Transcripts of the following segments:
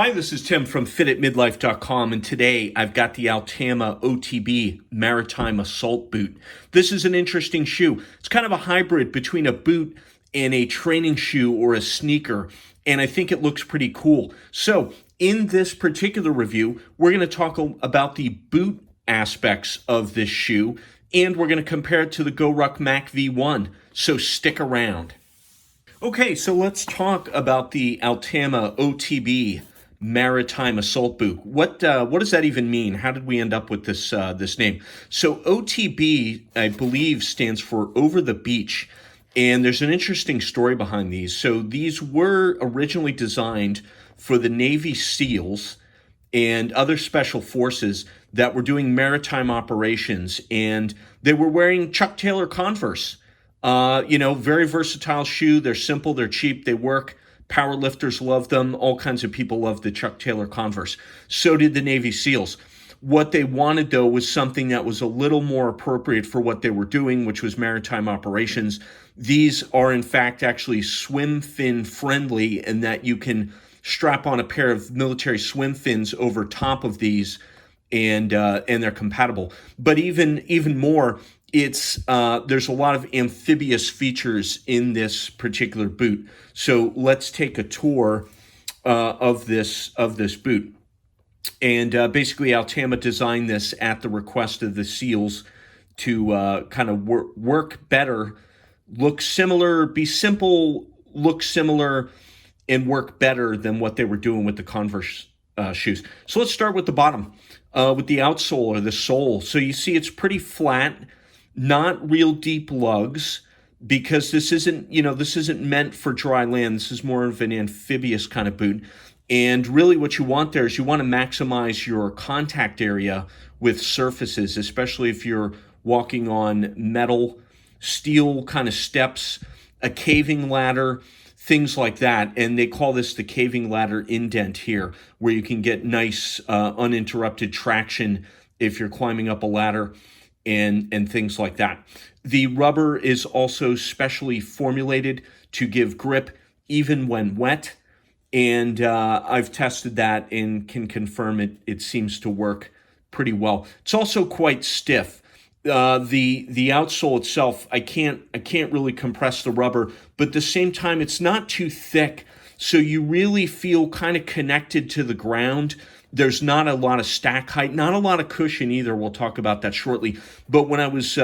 Hi, this is Tim from fititmidlife.com, and today I've got the Altama OTB Maritime Assault Boot. This is an interesting shoe. It's kind of a hybrid between a boot and a training shoe or a sneaker, and I think it looks pretty cool. So in this particular review, we're going to talk about the boot aspects of this shoe, and we're going to compare it to the GORUCK MAC V1, so stick around. Okay, so let's talk about the Altama OTB Maritime Assault Boot. What does that even mean? How did we end up with this name? So OTB, I believe, stands for Over the Beach, and there's an interesting story behind these. So these were originally designed for the Navy SEALs and other special forces that were doing maritime operations, and they were wearing Chuck Taylor Converse. Very versatile shoe. They're simple, they're cheap, they work. Power lifters love them. All kinds of people love the Chuck Taylor Converse. So did the Navy SEALs. What they wanted, though, was something that was a little more appropriate for what they were doing, which was maritime operations. These are, in fact, actually swim fin friendly, in that you can strap on a pair of military swim fins over top of these, and they're compatible. But even more, there's a lot of amphibious features in this particular boot. So let's take a tour of this boot. And basically, Altama designed this at the request of the SEALs to kind of work better, look similar, be simple, look similar, and work better than what they were doing with the Converse shoes. So let's start with the bottom, with the outsole or the sole. So you see it's pretty flat, not real deep lugs, because this isn't meant for dry land. This is more of an amphibious kind of boot. And really what you want there is you want to maximize your contact area with surfaces, especially if you're walking on metal, steel kind of steps, a caving ladder, things like that. And they call this the caving ladder indent here, where you can get nice uninterrupted traction if you're climbing up a ladder and things like that. The rubber is also specially formulated to give grip even when wet. And I've tested that and can confirm it seems to work pretty well. It's also quite stiff. The outsole itself, I can't really compress the rubber, but at the same time, it's not too thick, so you really feel kind of connected to the ground. There's not a lot of stack height, not a lot of cushion either. We'll talk about that shortly. But when I was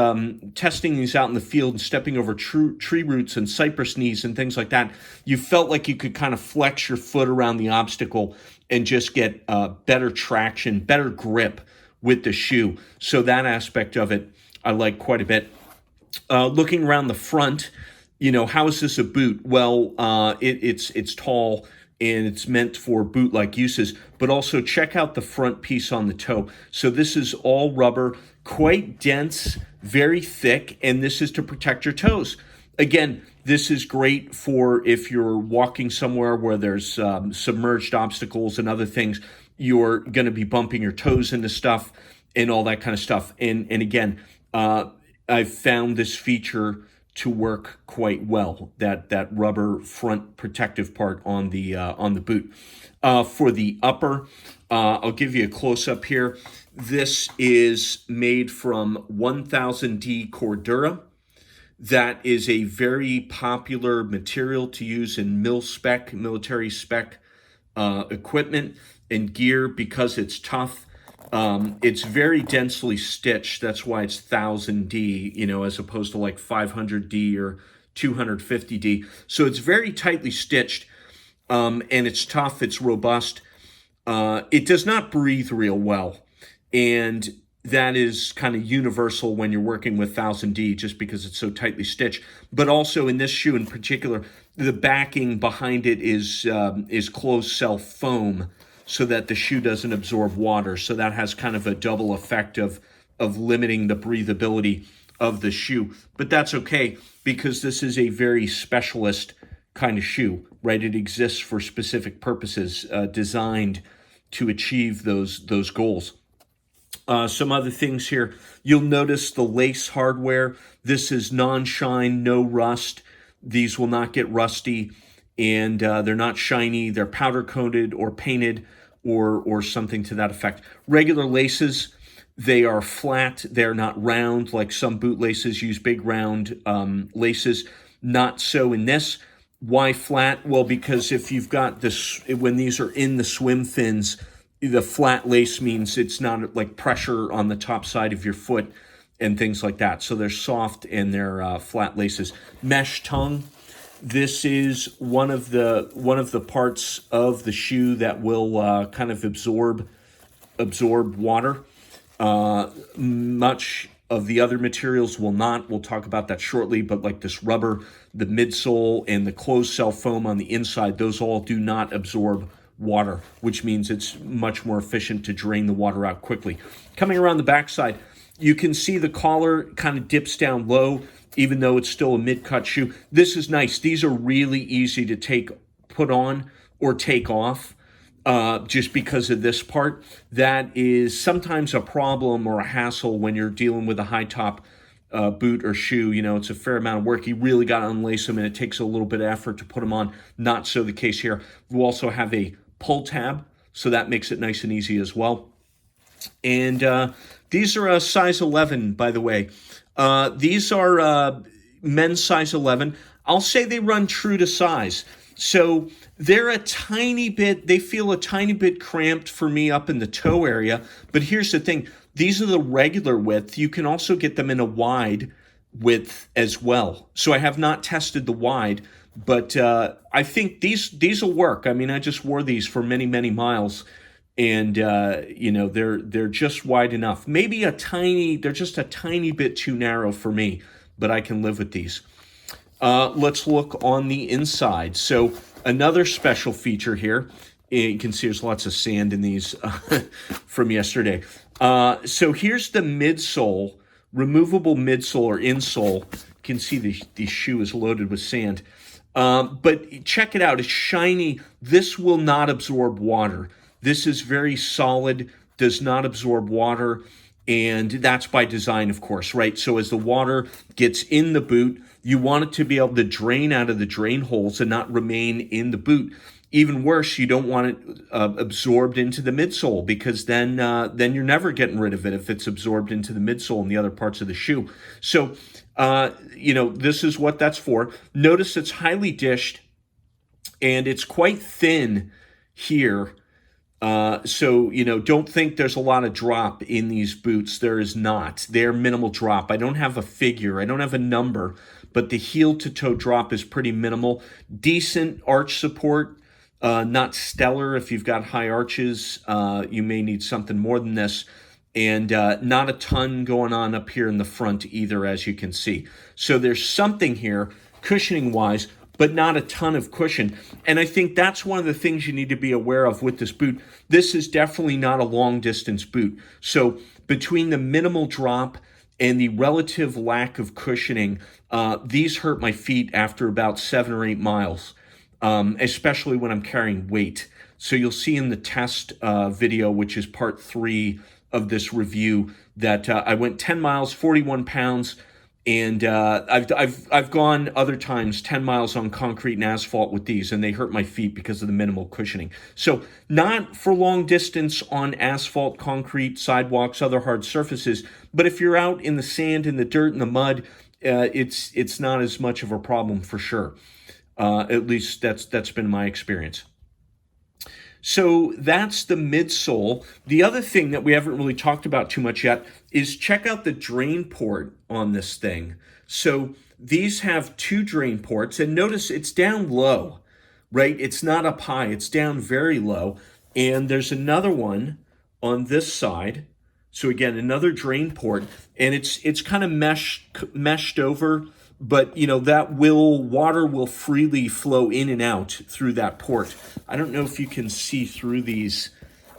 testing these out in the field and stepping over tree roots and cypress knees and things like that, you felt like you could kind of flex your foot around the obstacle and just get better traction, better grip with the shoe. So that aspect of it, I like quite a bit. Looking around the front, how is this a boot? Well, it's tall, and it's meant for boot-like uses, but also check out the front piece on the toe. So this is all rubber, quite dense, very thick, and this is to protect your toes. Again, this is great for if you're walking somewhere where there's submerged obstacles and other things. You're going to be bumping your toes into stuff and all that kind of stuff. And again, I've found this feature to work quite well, that rubber front protective part on the boot. For the upper, I'll give you a close-up here. This is made from 1000D Cordura. That is a very popular material to use in military spec equipment and gear because it's tough. It's very densely stitched. That's why it's 1000D, as opposed to like 500D or 250D. So it's very tightly stitched, and it's tough. It's robust. It does not breathe real well, and that is kind of universal when you're working with 1000D, just because it's so tightly stitched. But also in this shoe in particular, the backing behind it is closed cell foam, so that the shoe doesn't absorb water. So that has kind of a double effect of limiting the breathability of the shoe. But that's okay, because this is a very specialist kind of shoe, right? It exists for specific purposes, designed to achieve those goals. Some other things here. You'll notice the lace hardware. This is non-shine, no rust. These will not get rusty. and they're not shiny. They're powder coated or painted or something to that effect. Regular laces, they are flat. They're not round like some boot laces use big round laces. Not so in this. Why flat? Well, because if you've got this, when these are in the swim fins, the flat lace means it's not like pressure on the top side of your foot and things like that. So they're soft and they're flat laces. Mesh tongue. This is one of the parts of the shoe that will kind of absorb water. Much of the other materials will not. We'll talk about that shortly, but like this rubber, the midsole, and the closed cell foam on the inside, those all do not absorb water, which means it's much more efficient to drain the water out quickly. Coming around the backside, you can see the collar kind of dips down low, even though it's still a mid-cut shoe. This is nice. These are really easy to put on or take off. Just because of this part, that is sometimes a problem or a hassle when you're dealing with a high top boot or shoe. You know, it's a fair amount of work. You really got to unlace them, and it takes a little bit of effort to put them on. Not so the case here. We'll also have a pull tab, so that makes it nice and easy as well. And these are a size 11, by the way. These are men's size 11. I'll say they run true to size. So they're they feel a tiny bit cramped for me up in the toe area. But here's the thing. These are the regular width. You can also get them in a wide width as well. So I have not tested the wide, but I think these will work. I mean, I just wore these for many, many miles. And, you know, they're just wide enough. Maybe they're just a tiny bit too narrow for me, but I can live with these. Let's look on the inside. So another special feature here. You can see there's lots of sand in these from yesterday. So here's the midsole, removable midsole or insole. You can see the shoe is loaded with sand. But check it out. It's shiny. This will not absorb water. This is very solid, does not absorb water, and that's by design, of course, right? So as the water gets in the boot, you want it to be able to drain out of the drain holes and not remain in the boot. Even worse, you don't want it absorbed into the midsole, because then you're never getting rid of it if it's absorbed into the midsole and the other parts of the shoe. So, you know, this is what that's for. Notice it's highly dished, and it's quite thin here. So, you know, don't think there's a lot of drop in these boots. There is not. They're minimal drop. I don't have a figure. I don't have a number, but the heel to toe drop is pretty minimal. Decent arch support, not stellar. If you've got high arches, you may need something more than this. And not a ton going on up here in the front either, as you can see. So there's something here, cushioning-wise, but not a ton of cushion. And I think that's one of the things you need to be aware of with this boot. This is definitely not a long-distance boot. So between the minimal drop and the relative lack of cushioning, these hurt my feet after about 7 or 8 miles, especially when I'm carrying weight. So you'll see in the test video, which is part 3 of this review, that I went 10 miles, 41 pounds, and I've gone other times 10 miles on concrete and asphalt with these, and they hurt my feet because of the minimal cushioning. So not for long distance on asphalt, concrete, sidewalks, other hard surfaces, but if you're out in the sand, in the dirt, in the mud, it's not as much of a problem for sure. At least that's been my experience. So that's the midsole. The other thing that we haven't really talked about too much yet is check out the drain port on this thing. So these have 2 drain ports, and notice it's down low, right? It's not up high, it's down very low. And there's another one on this side. So again, another drain port, and it's kind of meshed over, but you know that water will freely flow in and out through that port. I don't know if you can see through these.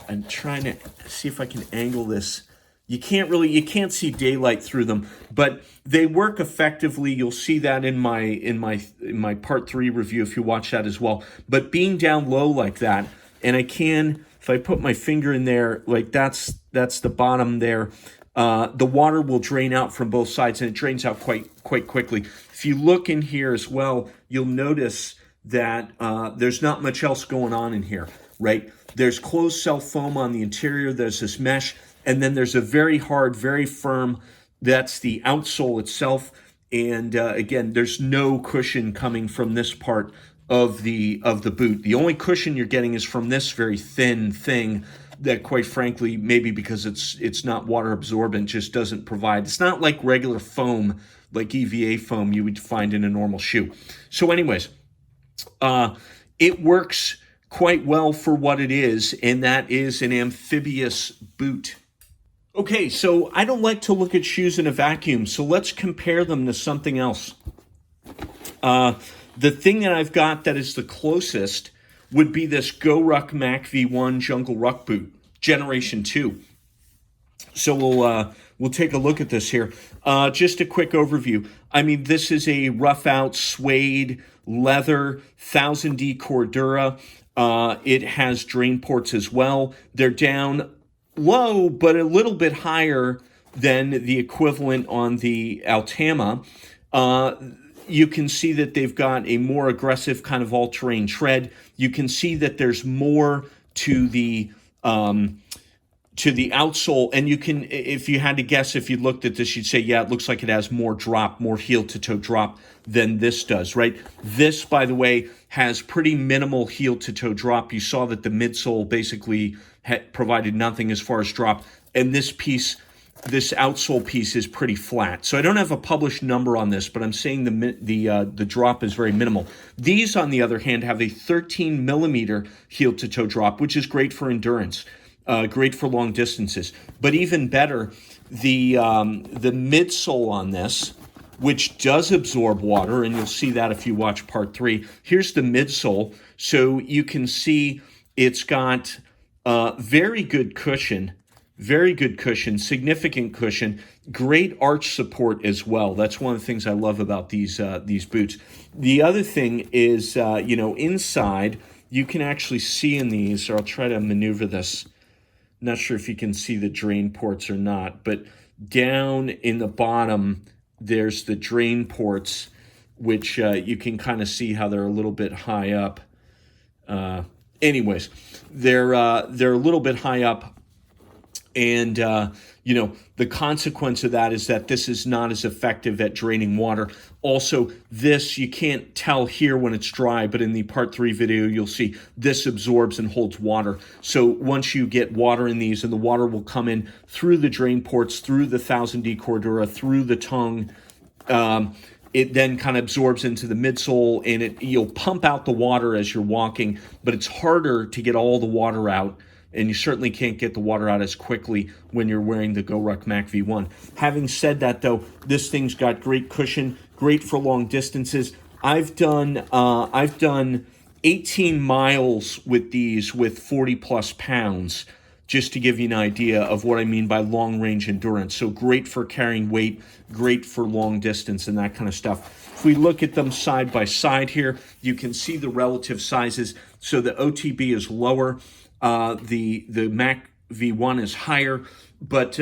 I'm trying to see if I can angle this. You can't see daylight through them, but they work effectively. You'll see that in my part 3 review if you watch that as well. But being down low like that, and if I put my finger in there, like that's the bottom there. The water will drain out from both sides, and it drains out quite quickly. If you look in here as well, you'll notice that there's not much else going on in here, right? There's closed cell foam on the interior, there's this mesh, and then there's a very hard, very firm, that's the outsole itself. And again, there's no cushion coming from this part of the boot. The only cushion you're getting is from this very thin thing that, quite frankly, maybe because it's not water absorbent, just doesn't provide. It's not like regular foam, like EVA foam you would find in a normal shoe. So anyways, it works quite well for what it is, and that is an amphibious boot. Okay, so I don't like to look at shoes in a vacuum, so let's compare them to something else. The thing that I've got that is the closest would be this GORUCK MAC-V1 Jungle Ruck boot, Generation 2. So we'll take a look at this here. Just a quick overview. I mean, this is a rough out suede leather 1000D Cordura. It has drain ports as well. They're down low, but a little bit higher than the equivalent on the Altama. You can see that they've got a more aggressive kind of all-terrain tread. You can see that there's more to the outsole, and you can, if you had to guess, if you looked at this, you'd say, yeah, it looks like it has more drop, more heel-to-toe drop than this does, right? This, by the way, has pretty minimal heel-to-toe drop. You saw that the midsole basically provided nothing as far as drop, and this piece, this outsole piece, is pretty flat. So I don't have a published number on this, but I'm saying the drop is very minimal. These, on the other hand, have a 13 millimeter heel-to-toe drop, which is great for endurance. Great for long distances. But even better, the midsole on this, which does absorb water, and you'll see that if you watch part 3. Here's the midsole. So you can see it's got very good cushion, significant cushion, great arch support as well. That's one of the things I love about these boots. The other thing is, inside, you can actually see in these, or I'll try to maneuver this. Not sure if you can see the drain ports or not, but down in the bottom, there's the drain ports, which you can kind of see how they're a little bit high up. Anyways, they're a little bit high up, and the consequence of that is that this is not as effective at draining water. Also, this, you can't tell here when it's dry, but in the part 3 video, you'll see this absorbs and holds water. So once you get water in these, and the water will come in through the drain ports, through the 1000D Cordura, through the tongue, it then kind of absorbs into the midsole, and you'll pump out the water as you're walking, but it's harder to get all the water out. And you certainly can't get the water out as quickly when you're wearing the GORUCK MAC-V1. Having said that, though, this thing's got great cushion, great for long distances. I've done 18 miles with these with 40 plus pounds, just to give you an idea of what I mean by long range endurance. So great for carrying weight, great for long distance and that kind of stuff. If we look at them side by side here, you can see the relative sizes. So the OTB is lower. The MAC-V1 is higher, but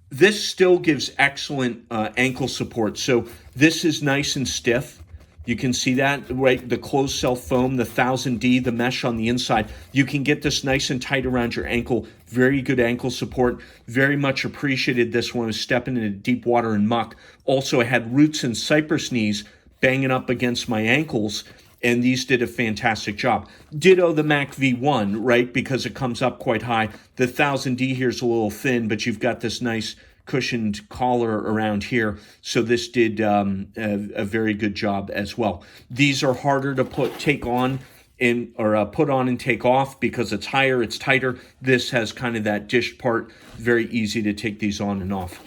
this still gives excellent ankle support. So this is nice and stiff. You can see that, right? The closed cell foam, the 1000D, the mesh on the inside. You can get this nice and tight around your ankle. Very good ankle support. Very much appreciated this when I was stepping into deep water and muck. Also, I had roots and cypress knees banging up against my ankles, and these did a fantastic job. Ditto the MAC-V1, right, because it comes up quite high. The 1000D here is a little thin, but you've got this nice cushioned collar around here, so this did a very good job as well. These are harder to take on put on and take off because it's higher, it's tighter. This has kind of that dish part, very easy to take these on and off.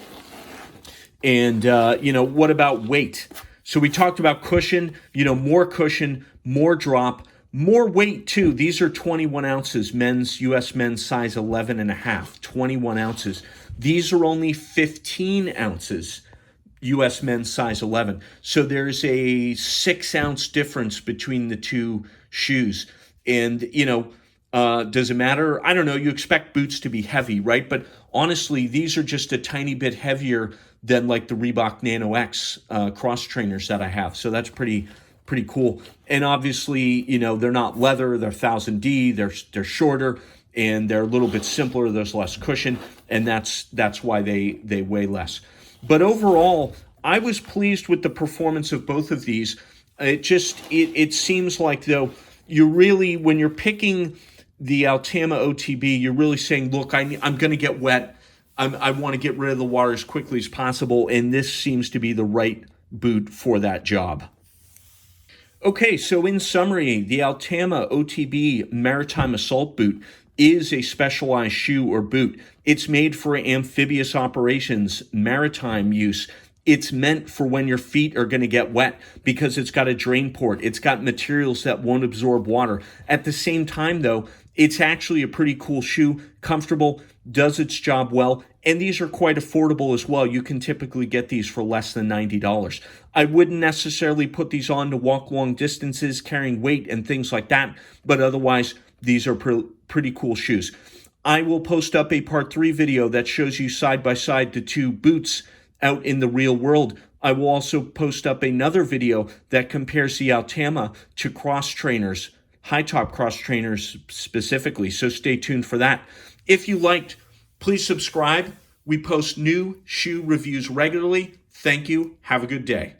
And, what about weight? So we talked about cushion, more cushion, more drop, more weight too. These are 21 ounces, U.S. men's size 11.5, 21 ounces. These are only 15 ounces, U.S. men's size 11. So there's a 6-ounce difference between the two shoes. And, does it matter? I don't know. You expect boots to be heavy, right? But honestly, these are just a tiny bit heavier than like the Reebok Nano X cross trainers that I have. So that's pretty pretty cool. And obviously, you know, they're not leather, they're 1000D, they're shorter, and they're a little bit simpler, there's less cushion, and that's why they weigh less. But overall, I was pleased with the performance of both of these. It seems like, though, you really, when you're picking the Altama OTB, you're really saying, look, I'm going to get wet. I want to get rid of the water as quickly as possible, and this seems to be the right boot for that job. Okay, so in summary, the Altama OTB Maritime Assault Boot is a specialized shoe or boot. It's made for amphibious operations, maritime use. It's meant for when your feet are going to get wet because it's got a drain port. It's got materials that won't absorb water. At the same time, though, it's actually a pretty cool shoe, comfortable, does its job well, and these are quite affordable as well. You can typically get these for less than $90. I wouldn't necessarily put these on to walk long distances, carrying weight and things like that, but otherwise, these are pretty cool shoes. I will post up a part 3 video that shows you side by side the two boots out in the real world. I will also post up another video that compares the Altama to cross trainers, high top cross trainers specifically, so stay tuned for that. If you liked, please subscribe. We post new shoe reviews regularly. Thank you. Have a good day.